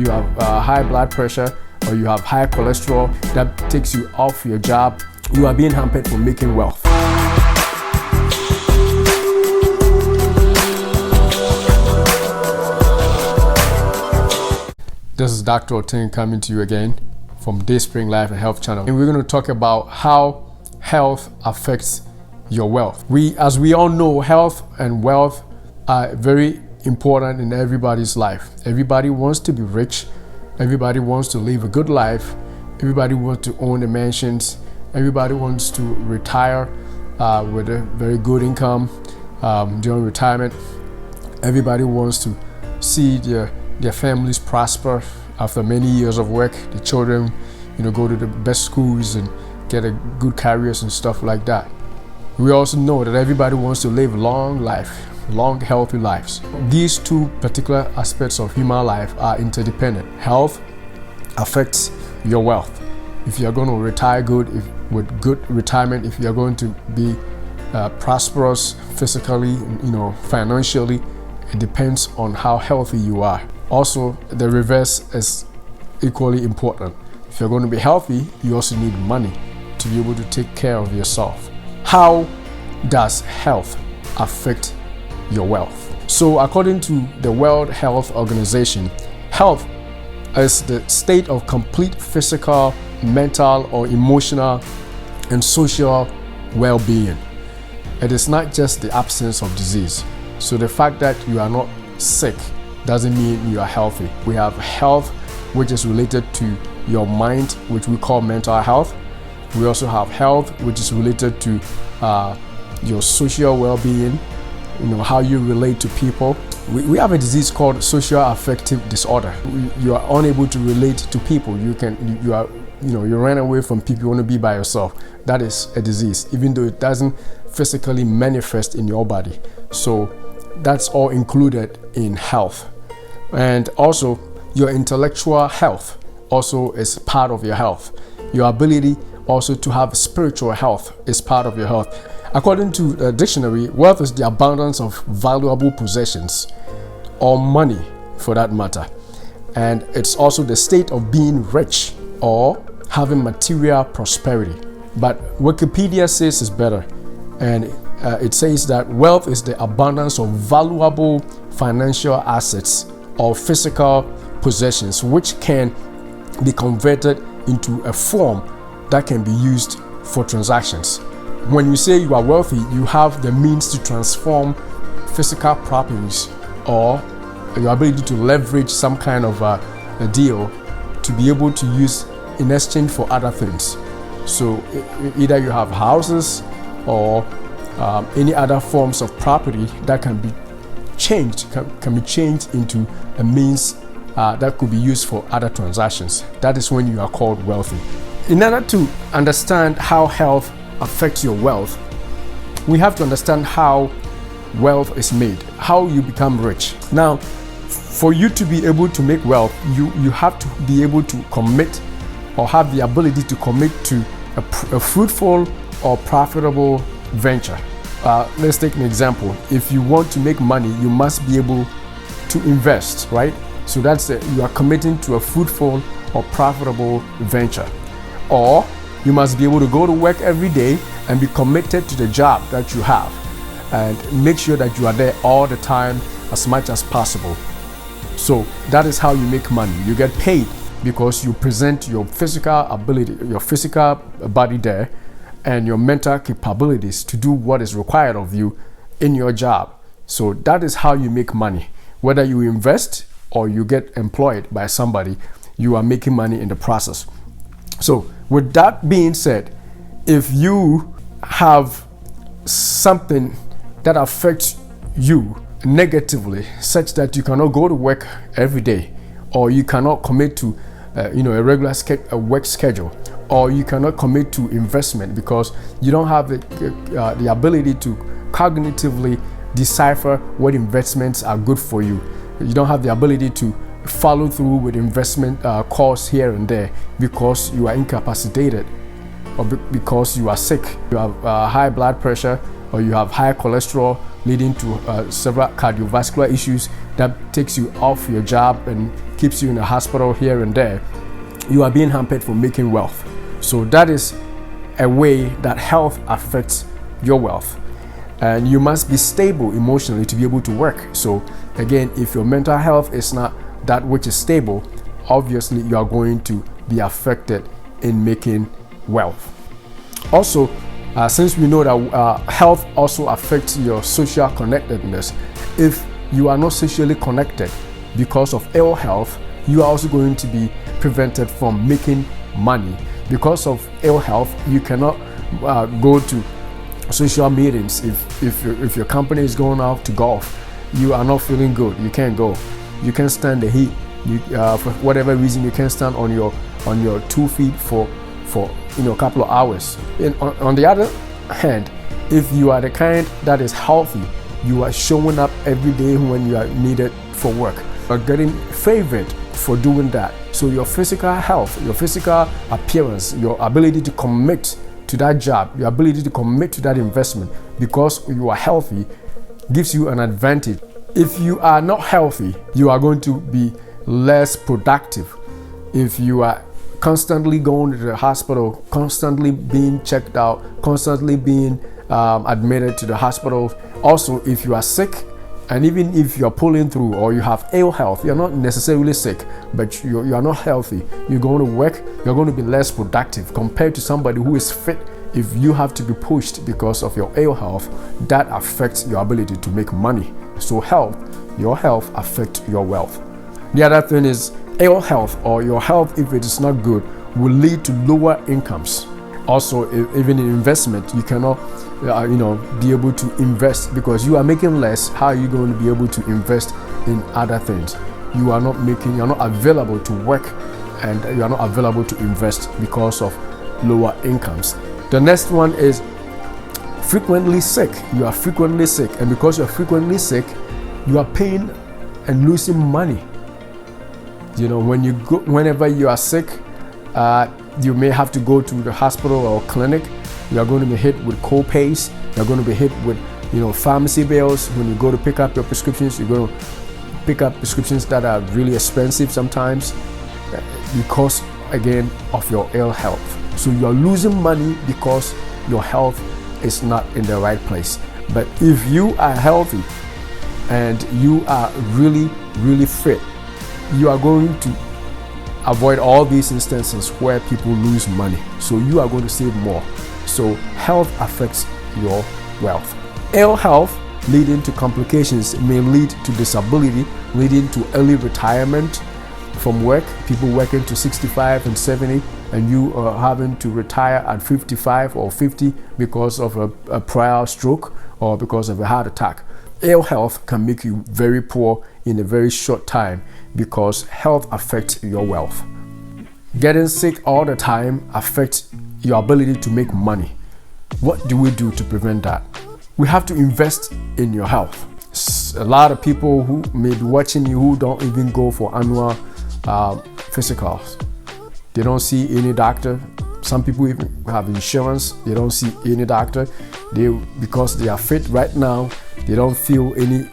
you have high blood pressure, or you have high cholesterol that takes you off your job, you are being hampered from making wealth. This is Dr. Otin coming to you again from Dayspring Life and Health Channel. And we're going to talk about how health affects your wealth. As we all know, health and wealth are very important in everybody's life. Everybody wants to be rich. Everybody wants to live a good life. Everybody wants to own the mansions. Everybody wants to retire with a very good income during retirement. Everybody wants to see their families prosper after many years of work. The children, go to the best schools and get a good careers and stuff like that. We also know that everybody wants to live long, healthy lives. These two particular aspects of human life are interdependent. Health affects your wealth. If you're going to retire with good retirement, if you're going to be prosperous physically, financially, it depends on how healthy you are. Also, the reverse is equally important. If you're going to be healthy, you also need money to be able to take care of yourself. How does health affect your wealth? So according to the World Health Organization, health is the state of complete physical, mental, or emotional and social well-being. It is not just the absence of disease. So the fact that you are not sick doesn't mean you are healthy. We have health which is related to your mind, which we call mental health. We also have health which is related to your social well-being, how you relate to people. We have a disease called social affective disorder. You are unable to relate to people. You run away from people. You want to be by yourself. That is a disease, even though it doesn't physically manifest in your body. So that's all included in health. And also your intellectual health also is part of your health. Your ability also to have spiritual health is part of your health. According to the dictionary, wealth is the abundance of valuable possessions or money for that matter. And it's also the state of being rich or having material prosperity. But Wikipedia says it's better. And it says that wealth is the abundance of valuable financial assets or physical possessions which can be converted into a form that can be used for transactions. When you say you are wealthy, you have the means to transform physical properties or your ability to leverage some kind of a deal to be able to use in exchange for other things. So either you have houses or any other forms of property that can be changed, can be changed into a means that could be used for other transactions. That is when you are called wealthy. In order to understand how health affects your wealth, we have to understand how wealth is made, how you become rich. Now, for you to be able to make wealth, you have to be able to commit or have the ability to commit to a fruitful or profitable venture. Let's take an example. If you want to make money, you must be able to invest, right? So that's it. You are committing to a fruitful or profitable venture. Or you must be able to go to work every day and be committed to the job that you have and make sure that you are there all the time as much as possible. So that is how you make money. You get paid because you present your physical ability, your physical body there, and your mental capabilities to do what is required of you in your job. So that is how you make money. Whether you invest or you get employed by somebody, you are making money in the process. So with that being said, if you have something that affects you negatively, such that you cannot go to work every day, or you cannot commit to a regular work schedule, or you cannot commit to investment because you don't have the ability to cognitively decipher what investments are good for you. You don't have the ability to follow through with investment calls here and there because you are incapacitated or because you are sick. You have high blood pressure or you have high cholesterol leading to several cardiovascular issues that takes you off your job and keeps you in the hospital here and there, you are being hampered from making wealth. So that is a way that health affects your wealth. And you must be stable emotionally to be able to work. So again, if your mental health is not that which is stable, obviously you are going to be affected in making wealth. Also, since we know that health also affects your social connectedness, if you are not socially connected because of ill health, you are also going to be prevented from making money. Because of ill health, you cannot go to social meetings. If your company is going out to golf, you are not feeling good, you can't go. You can't stand the heat. For whatever reason, you can't stand on your 2 feet for a couple of hours. And on the other hand, if you are the kind that is healthy, you are showing up every day when you are needed for work. You are getting favored for doing that. So your physical health, your physical appearance, your ability to commit to that job, your ability to commit to that investment because you are healthy gives you an advantage. If you are not healthy, you are going to be less productive. If you are constantly going to the hospital, constantly being checked out, constantly being admitted to the hospital. Also, if you are sick, and even if you are pulling through or you have ill health, you're not necessarily sick, but you are not healthy, you're going to work, you're going to be less productive compared to somebody who is fit. If you have to be pushed because of your ill health, that affects your ability to make money. So your health affects your wealth. The other thing is ill health, or your health, if it is not good, will lead to lower incomes. Also, even in investment, you cannot be able to invest because you are making less. How are you going to be able to invest in other things? You're not available to work, and you are not available to invest because of lower incomes. The next one is frequently sick. You are frequently sick, and because you're frequently sick, you are paying and losing money. Whenever you are sick, you may have to go to the hospital or clinic. You are going to be hit with co-pays. You're going to be hit with, pharmacy bills. When you go to pick up your prescriptions, you're going to pick up prescriptions that are really expensive sometimes because, again, of your ill health. So you are losing money because your health is not in the right place. But if you are healthy and you are really, really fit, you are going to avoid all these instances where people lose money. So you are going to save more. So health affects your wealth. Ill health leading to complications may lead to disability, leading to early retirement from work. People working to 65 and 70, and you are having to retire at 55 or 50 because of a prior stroke or because of a heart attack. Ill health can make you very poor in a very short time because health affects your wealth. Getting sick all the time affects your ability to make money. What do we do to prevent that? We have to invest in your health. A lot of people who may be watching you who don't even go for annual physicals. They don't see any doctor. Some people even have insurance. They don't see any doctor. Because they are fit right now, they don't feel any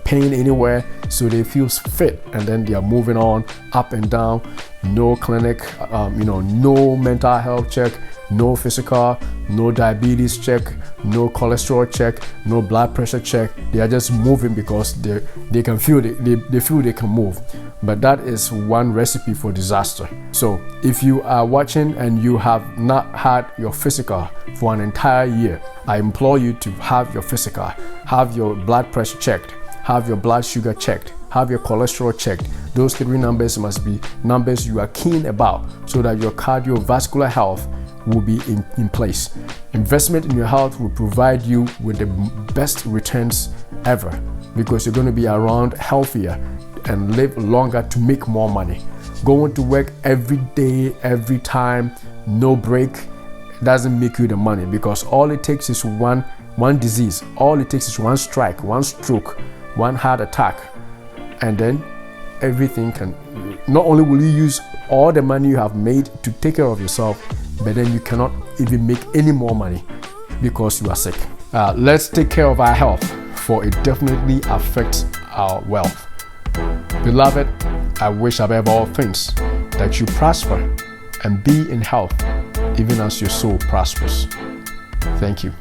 pain anywhere, so they feel fit, and then they are moving on up and down. No clinic, no mental health check, no physical, no diabetes check, no cholesterol check, no blood pressure check. They are just moving because they can feel they feel they can move. But that is one recipe for disaster. So if you are watching and you have not had your physical for an entire year, I implore you to have your physical, have your blood pressure checked, have your blood sugar checked, have your cholesterol checked. Those 3 numbers must be numbers you are keen about so that your cardiovascular health will be in place. Investment in your health will provide you with the best returns ever because you're going to be around healthier and live longer to make more money. Going to work every day, every time, no break, doesn't make you the money because all it takes is one disease. All it takes is one strike, one stroke, one heart attack, and then everything can. Not only will you use all the money you have made to take care of yourself, but then you cannot even make any more money because you are sick. Let's take care of our health, for it definitely affects our wealth. Beloved, I wish above all things that you prosper and be in health, even as your soul prospers. Thank you.